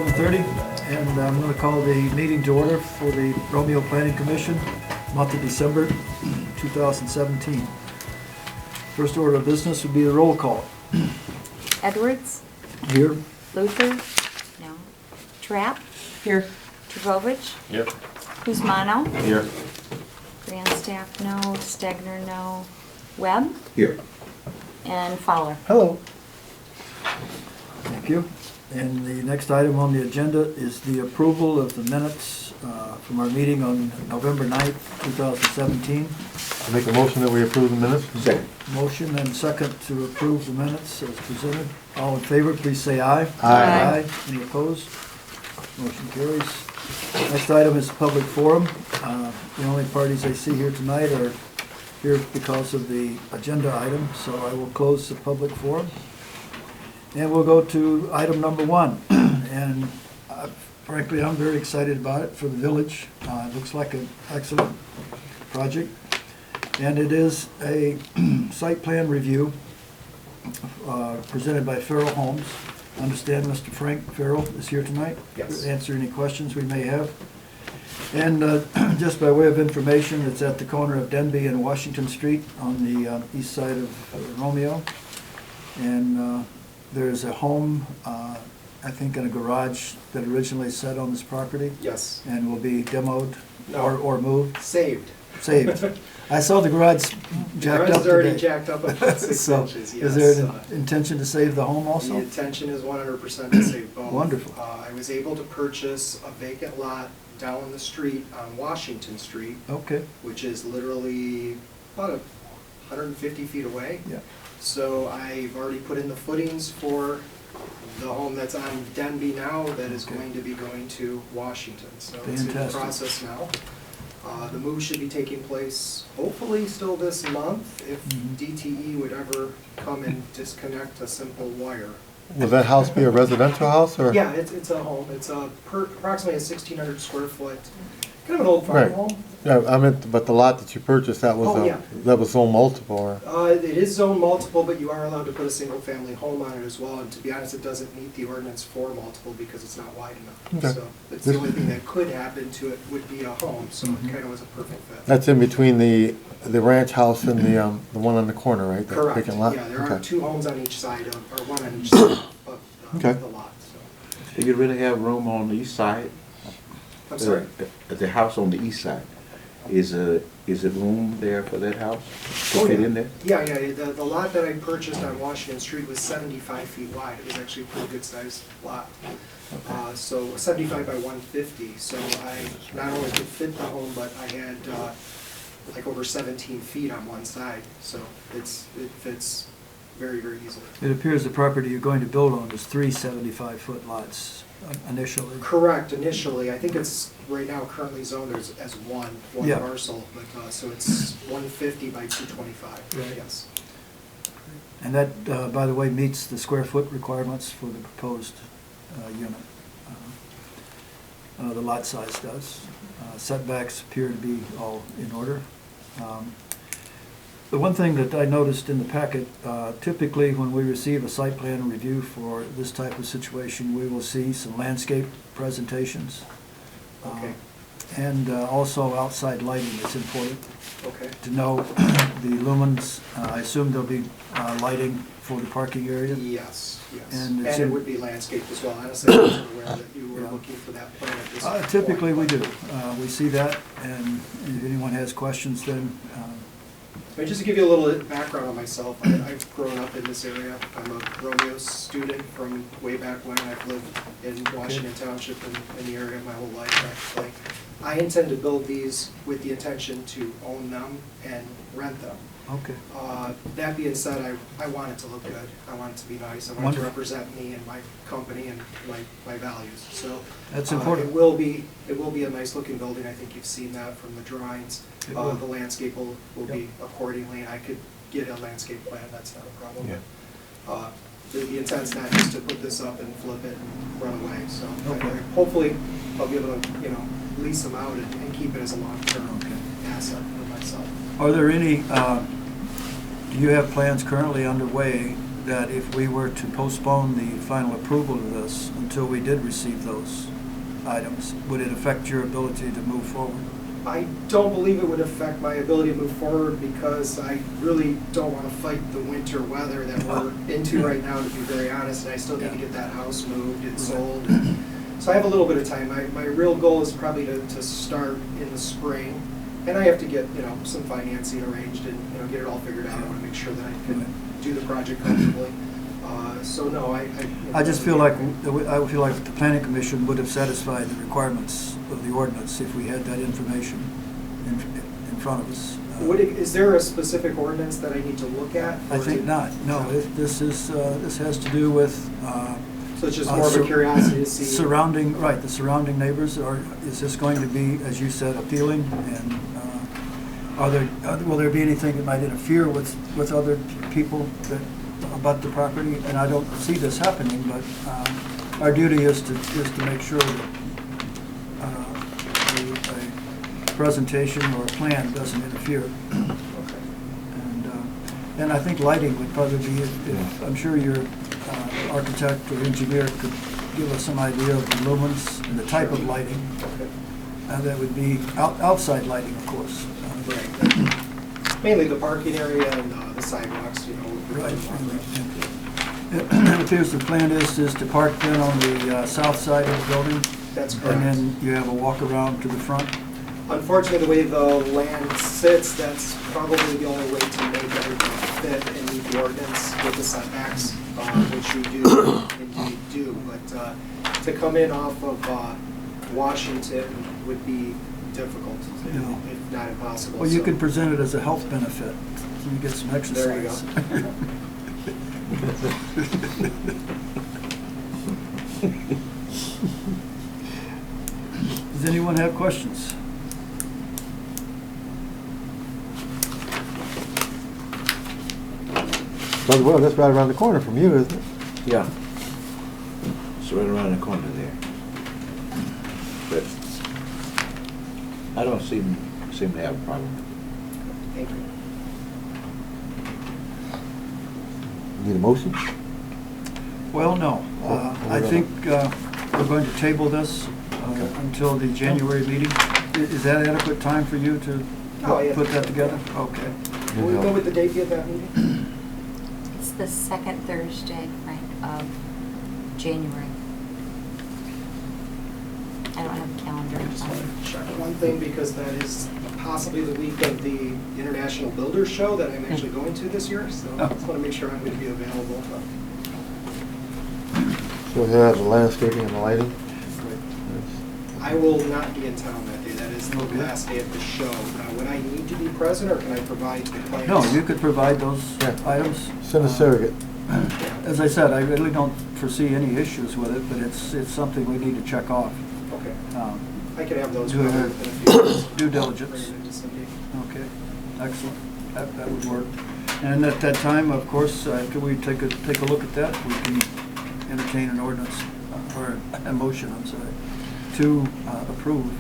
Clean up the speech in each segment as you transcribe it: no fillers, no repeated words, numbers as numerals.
7:30, and I'm going to call the meeting to order for the Romeo Planning Commission, month of December 2017. First order of business would be the roll call. Edwards? Here. Luther? No. Trapp? Here. Trgovich? Yep. Kuzmano? Here. Grandstaff, no. Stegner, no. Webb? Here. And Fowler. Hello. Thank you. And the next item on the agenda is the approval of the minutes from our meeting on November 9th, 2017. I make a motion that we approve the minutes. Second. Motion and second to approve the minutes as presented. All in favor, please say aye. Aye. Any opposed? Motion carries. Next item is public forum. The only parties I see here tonight are here because of the agenda item, so I will close the public forum. And we'll go to item number 1. And frankly, I'm very excited about it for the village. It looks like an excellent project. And it is a site plan review presented by Farrell Homes. I understand Mr. Frank Farrell is here tonight. Yes. To answer any questions we may have. And just by way of information, it's at the corner of Denby and Washington Street on the east side of Romeo. And there's a home, I think in a garage that originally sat on this property. Yes. And will be demoed No. or moved. Saved. Saved. I saw the garage jacked up The already today. jacked up about 6 So, inches, yes. is there an intention to save the home The also? intention is 100% to save both. Wonderful. I was able to purchase a vacant lot down the street on Washington Street, Okay, which is literally about 150 feet away. yeah. So I've already put in the footings for the home that's on Denby now that is Okay. going to be going to Washington. So it's in the Fantastic. process now. The move should be taking place hopefully still this month if Mhm. DTE would ever come and disconnect a simple wire. Will that house be a residential house or? Yeah, it's a home. It's approximately a 1,600 square foot, kind of an old farm Right. home. Yeah, I meant, but the lot that you purchased, that was Oh, yeah. that was on multiple or? It is zone multiple, but you are allowed to put a single-family home on it as well. And to be honest, it doesn't meet the ordinance for multiple because it's not wide enough. Okay. So it's the only thing that could happen to it would be a home, so Mhm. it kind of was a perfect fit. That's in between the ranch house and the one on the corner, right? That Correct. vacant lot? Yeah, there are Okay. 2 homes on each side of, or one on each side of Okay. the lot, so. Do you really have room on the east side? I'm sorry? The house on the east side, is it room there for that house to Oh, fit yeah. in there? Yeah, the lot that I purchased on Washington Street was 75 feet wide. It was actually a pretty good sized lot. So 75 by 150, so I not only could fit the home, but I had like over 17 feet on one side, so it fits very, very easily. It appears the property you're going to build on is 3 75-foot lots initially. Correct, initially. I think it's right now currently zoned as one Yeah. parcel, but so it's 150 by 225, Right. yes. And that, by the way, meets the square foot requirements for the proposed unit. The lot size does. Setbacks appear to be all in order. The one thing that I noticed in the packet, typically when we receive a site plan review for this type of situation, we will see some landscape presentations. Okay. And also outside lighting is important Okay. to know the lumens. I assume there'll be lighting for the parking area. Yes, yes. And And it's it in- would be landscaped as well. Honestly, I wasn't aware that you were Yeah. looking for that plan at this point. Typically, we do. We see that, and if anyone has questions, then, And just to give you a little background on myself, I've grown up in this area. I'm a Romeo student from way back when. I've lived in Washington Township and in the area my whole life, actually. I intend to build these with the intention to own them and rent them. okay. That being said, I want it to look good. I want it to be nice. I want it to Wonderful. represent me and my company and my values. So That's important. It will be a nice looking building. I think you've seen that from the drawings. It will. The landscape will be accordingly, and I could get a landscape plan. That's not a problem. Yeah. The intent's not just to put this up and flip it and run away. So Okay. hopefully I'll be able to lease them out and keep it as a long-term Okay. asset for myself. Are there any, do you have plans currently underway that if we were to postpone the final approval of this until we did receive those items, would it affect your ability to move forward? I don't believe it would affect my ability to move forward because I really don't want to fight the winter weather that we're into right now, to be very honest, and I still need to get that house moved and sold. So I have a little bit of time. My real goal is probably to start in the spring, and I have to get, some financing arranged and, get it all figured out. I want to make sure that I can do the project comfortably. So no, I just feel like, the planning commission would have satisfied the requirements of the ordinance if we had that information in front of us. Is there a specific ordinance that I need to look at? I think not. No, this has to do with. So it's just more of a curiosity to see. The surrounding neighbors, is this going to be, as you said, appealing? And will there be anything that might interfere with other people about the property? And I don't see this happening, but our duty is to make sure that a presentation or a plan doesn't interfere. And I think lighting would probably be, if I'm sure your architect or engineer could give us some idea of the lumens and the type of lighting. That would be outside lighting, of course. Right. Mainly the parking area and the sidewalks, Right. It appears the plan is to park then on the south side of the building. That's correct. And then you have a walk around to the front. Unfortunately, the way the land sits, that's probably the only way to make everything fit and meet the ordinance with the setbacks, which we do indeed do. But to come in off of Washington would be difficult, if not impossible. Well, you could present it as a health benefit, so you get some exercise. There you go. Does anyone have questions? Well, that's right around the corner from you, isn't it? Yeah. It's right around the corner there. But I don't seem to have a problem. Thank you. Need a motion? Well, no. I think we're going to table this until the January meeting. Is that adequate time for you to put that together? Okay. Will we go with the date of that meeting? It's the second Thursday, Frank, of January. I don't have a calendar in front of me. Check one thing, because that is possibly the week of the International Builders Show that I'm actually going to this year, so I just want to make sure I'm going to be available. So you have the landscaping and the lighting? I will not be in town that day. That is the last day of the show. Would I need to be present, or can I provide the plans? No, you could provide those items. Send a surrogate. As I said, I really don't foresee any issues with it, but it's something we need to check off. Okay. Um, I could have those Do covered her in a few minutes. due diligence. Bring it into Cindy. Okay, excellent. That would work. And at that time, of course, after we take a look at that, we can entertain an ordinance, or a motion, I'm sorry, to approve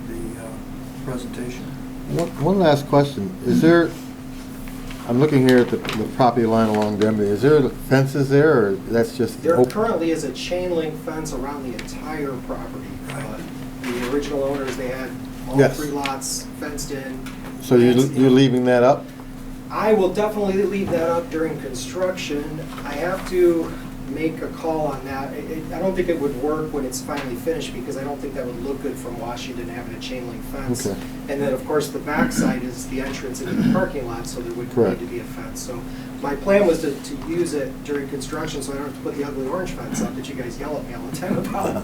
the presentation. One last question. Is there, I'm looking here at the property line along Denby, is there fences there, or that's just There open? currently is a chain link fence around the entire property. The original owners, they had all Yes. 3 lots fenced in. So you're leaving that up? I will definitely leave that up during construction. I have to make a call on that. I don't think it would work when it's finally finished, because I don't think that would look good from Washington having a chain link fence. Okay. And then, of course, the backside is the entrance into the parking lot, so there would Correct. need to be a fence. So my plan was to use it during construction, so I don't have to put the ugly orange fence up that you guys yell at me all the time about.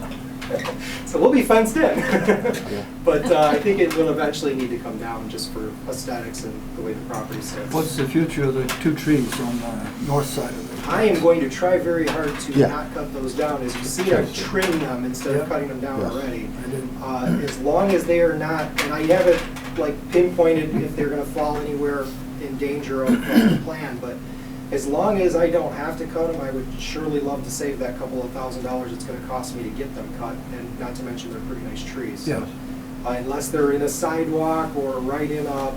So we'll be fenced in. But I think it will eventually need to come down, just for aesthetics and the way the property sits. What's the future of the 2 trees on the north side of it? I am going to try very hard to Yeah. not cut those down. As you see, I've trimmed them instead of cutting them down Yes. already. I didn't. As long as they are not, and I haven't like pinpointed if they're gonna fall anywhere in danger of the plan, but as long as I don't have to cut them, I would surely love to save that couple of $1,000 it's gonna cost me to get them cut, and not to mention they're pretty nice trees. So, Yeah. unless they're in a sidewalk or right in a,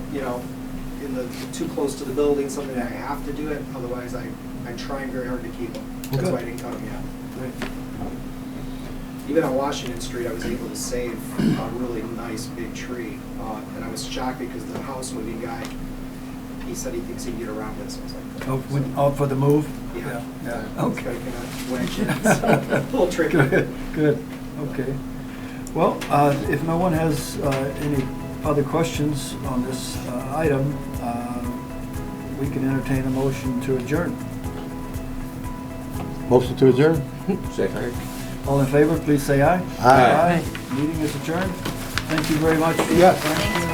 in the, too close to the building, something that I have to do it, otherwise I'm trying very hard to keep them. That's Okay. why I didn't cut them yet. Great. Even on Washington Street, I was able to save a really nice big tree, and I was shocked because the house moving guy, he said he thinks he can get around this. I was like, Oh, for the move? Yeah. Yeah, This guy okay. cannot wedge it. It's a little tricky. Good, good, okay. Well, if no one has any other questions on this item, we can entertain a motion to adjourn. Motion to adjourn? Second. All in favor, please say aye. Aye. Meeting is adjourned. Thank you very much. Yes. Thanks